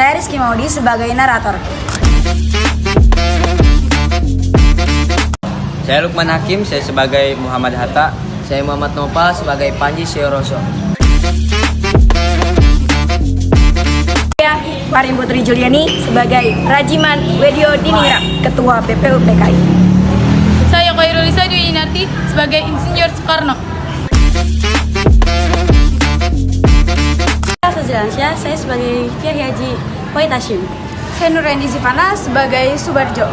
Saya Rizky Maudi sebagai narator. Saya Lukman Hakim, saya sebagai Muhammad Hatta. Saya Muhammad Nopal sebagai Panji Syoroso. Saya Farin Putri Juliani sebagai Rajiman Wedio Diningrat, Ketua BPUPKI. Saya Khairulisa Dwi Inarti sebagai Insinyur Soekarno. Saya sebagai Kiai Haji Wahid Hashim. Saya Nuraini Zivana sebagai Subarjo.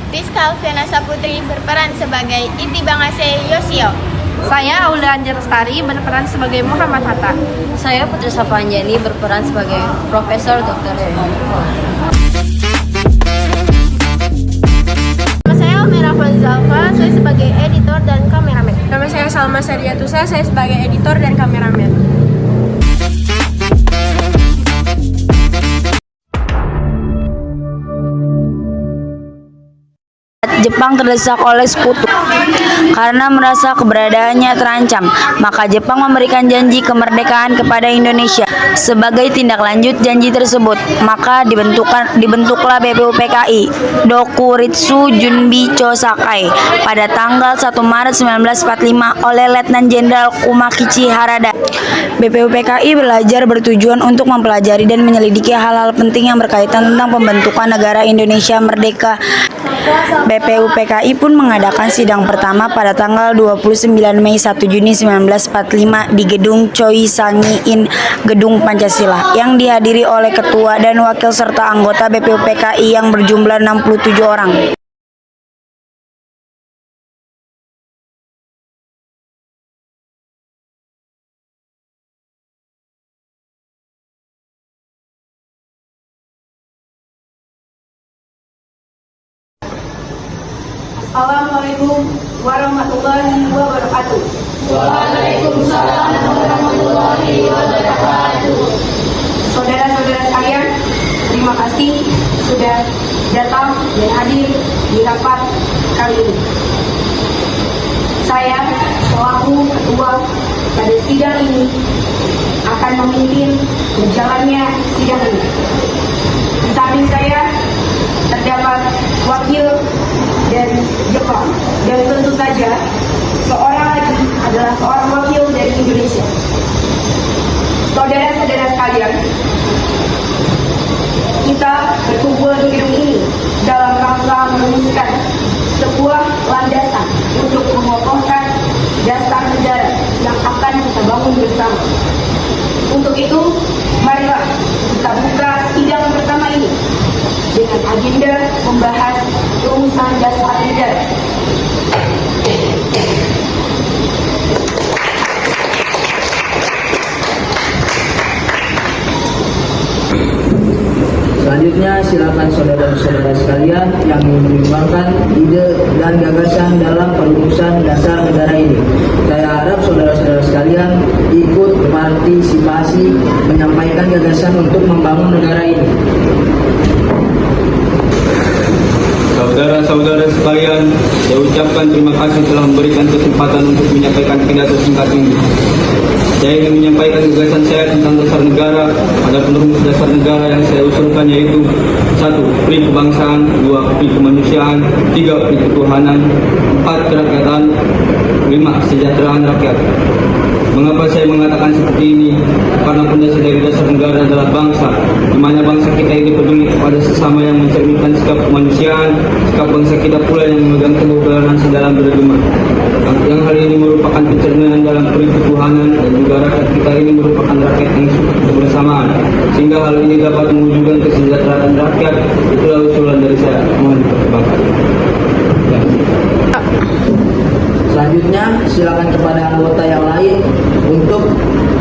Rizka Alfiana Saputri berperan sebagai Inti Bangase Yosio. Saya Aulia Anjar Lestari berperan sebagai Muhammad Hatta. Saya Putri Sapanjani berperan sebagai Profesor Dr. Sumarno. Nama saya Omera Fazalfa, saya sebagai editor dan kameramen. Nama saya Salma Sariatusa, saya sebagai editor dan kameramen. Jepang terdesak oleh sekutu karena merasa keberadaannya terancam, maka Jepang memberikan janji kemerdekaan kepada Indonesia. Sebagai tindak lanjut janji tersebut, maka dibentuklah BPUPKI Dokuritsu Junbicho Sakai pada tanggal 1 Maret 1945 oleh Letnan Jenderal Kumakichi Harada. BPUPKI belajar bertujuan untuk mempelajari dan menyelidiki hal-hal penting yang berkaitan tentang pembentukan negara Indonesia merdeka. BPUPKI pun mengadakan sidang pertama pada tanggal 29 Mei 1 Juni 1945 di Gedung Choi Sangi-in, Gedung Pancasila, yang dihadiri oleh ketua dan wakil serta anggota BPUPKI yang berjumlah 67 orang. Assalamualaikum warahmatullahi wabarakatuh. Waalaikumsalam warahmatullahi wabarakatuh. Saudara-saudara sekalian, terima kasih sudah datang dan hadir di rapat kali ini. Saya selaku ketua pada sidang ini akan memimpin berjalannya sidang ini. Di samping saya terdapat wakil dari Jepang, dan tentu saja seorang lagi adalah seorang wakil dari Indonesia. Saudara-saudara sekalian, kita berkumpul di gedung ini dalam rangka merumuskan sebuah landasan untuk mengokohkan dasar negara yang akan kita bangun bersama. Untuk itu, marilah kita buka sidang pertama ini dengan agenda membahas rumusan dasar negara. Selanjutnya silakan saudara-saudara sekalian yang ingin menyumbangkan ide dan gagasan dalam perumusan dasar negara ini. Saya harap saudara-saudara sekalian ikut berpartisipasi menyampaikan gagasan untuk membangun negara ini. Saudara-saudara sekalian, saya ucapkan terima kasih telah memberikan kesempatan untuk menyampaikan pidato singkat ini. Saya ingin menyampaikan gagasan saya tentang dasar negara. Ada perumus dasar negara yang saya usulkan, yaitu 1. Pri kebangsaan, 2. Pri kemanusiaan, 3. Pri ketuhanan, 4. Kerakyatan, 5. Kesejahteraan rakyat. Mengapa saya mengatakan seperti ini? Karena pondasi dari dasar negara adalah bangsa, di mana bangsa kita ini peduli kepada sesama yang mencerminkan sikap kemanusiaan, sikap bangsa kita pula yang memegang teguh toleransi dalam beragama. Yang hal ini merupakan pencerminan dalam pri ketuhanan, dan juga rakyat kita ini merupakan rakyat yang kebersamaan, sehingga hal ini dapat mewujudkan kesejahteraan rakyat. Itulah usulan dari saya. Mohon dipertimbangkan. Selanjutnya silakan kepada anggota yang lain untuk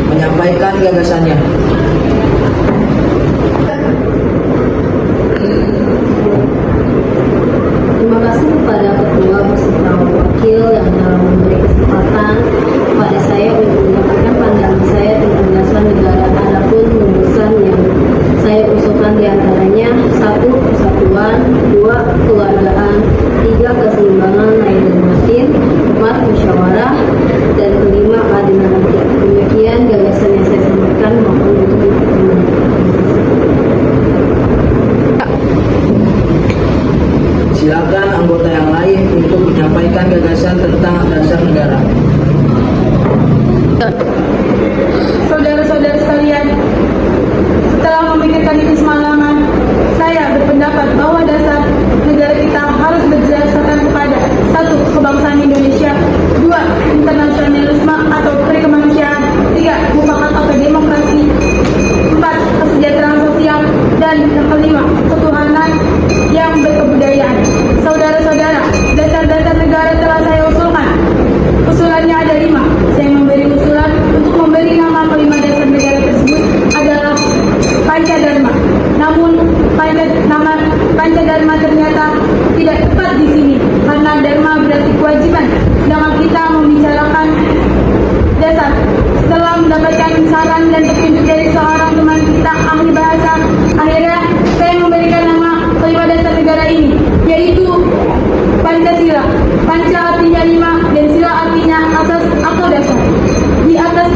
menyampaikan gagasannya. Terima kasih kepada ketua beserta wakil yang telah memberi kesempatan kepada saya untuk menyampaikan pandangan saya tentang dasar negara. Adapun rumusan yang saya usulkan diantaranya 1. Persatuan, 2. Kekeluargaan, 3. Keseimbangan lahir dan batin, 4. Musyawarah, dan 5.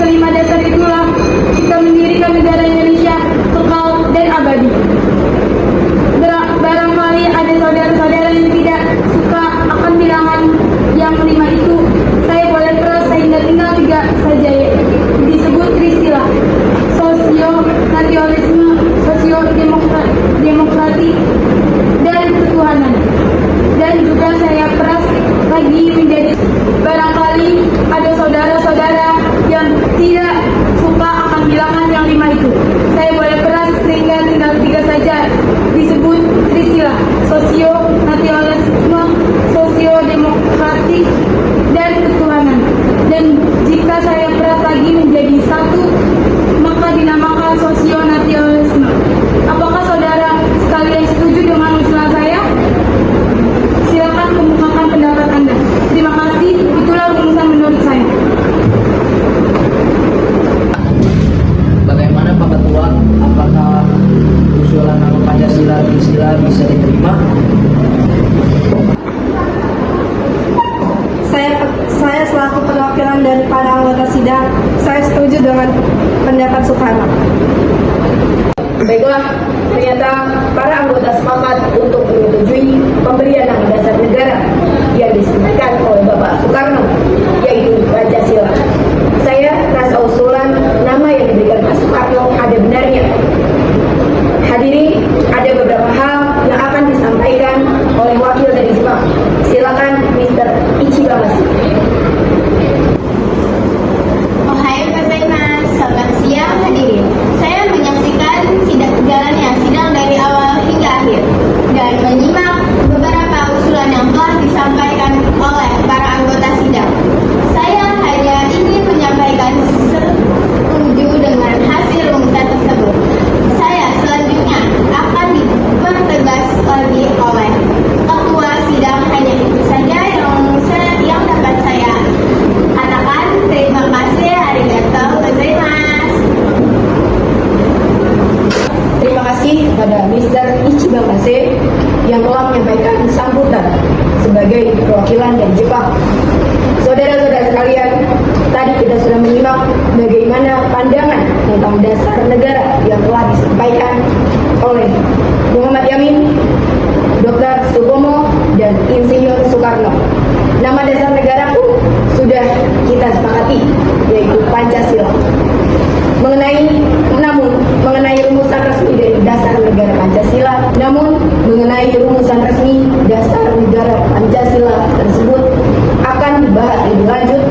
kelima dasar itulah kita mendirikan negara Indonesia kekal dan abadi. Barangkali ada saudara-saudara yang tidak suka akan bilangan yang kelima itu. Saya boleh keras sehingga tinggal 3 saja, disebut Tristila: sosio-nasionalisme, sosio-demokratik, dan ketuhanan. Dan juga saya peras lagi menjadi, barangkali ada saudara-saudara yang tidak suka akan bilangan yang 5 itu. Saya boleh peras sehingga tinggal 3 saja, disebut Tristila: sosio-nasionalisme, sosio-demokratik, dan ketuhanan. Dan jika saya peras lagi menjadi 1, maka dinamakan sosio-nasionalisme. Apakah saudara sekalian setuju dengan usulan saya? Silakan kemukakan pendapat Anda. Terima kasih. Itulah rumusan menurut saya. Bagaimana Pak Ketua? Apakah usulan nama Pancasila Tristila bisa diterima? Saya selaku perwakilan dari para anggota sidang, saya setuju dengan pendapat Soekarno. Baiklah, ternyata para anggota sepakat untuk menyetujui pemberian nama dasar negara yang disebutkan oleh Bapak Soekarno, yaitu Pancasila. Saya rasa usulan nama yang diberikan Pak Soekarno ada benarnya. Hadirin, ada beberapa hal yang akan disampaikan oleh wakil dari Jepang. Silakan Mr. Ichibamasu. Ohayou gozaimasu. Selamat siang hadirin. Saya menyaksikan jalannya sidang dari awal hingga akhir dan menyimak beberapa usulan yang telah disampaikan oleh para anggota sidang. Saya hanya ingin menyampaikan setuju dengan hasil rumusan tersebut. Saya selanjutnya akan dipertegas lagi oleh ketua sidang. Hanya itu saja yang dapat saya katakan. Terima kasih. Arigatou gozaimasu. Terima kasih pada Mr. Ichibamase yang telah menyampaikan sambutan sebagai perwakilan dari Jepang. Saudara-saudara sekalian, tadi kita sudah menyimak bagaimana pandangan tentang dasar negara yang telah disampaikan oleh Muhammad Yamin, Dr. Supomo, dan Insinyur Soekarno. Nama dasar negara pun sudah kita sepakati, yaitu Pancasila. Mengenai rumusan resmi dari dasar negara Pancasila, namun mengenai rumusan resmi dasar negara Pancasila tersebut akan dibahas lebih lanjut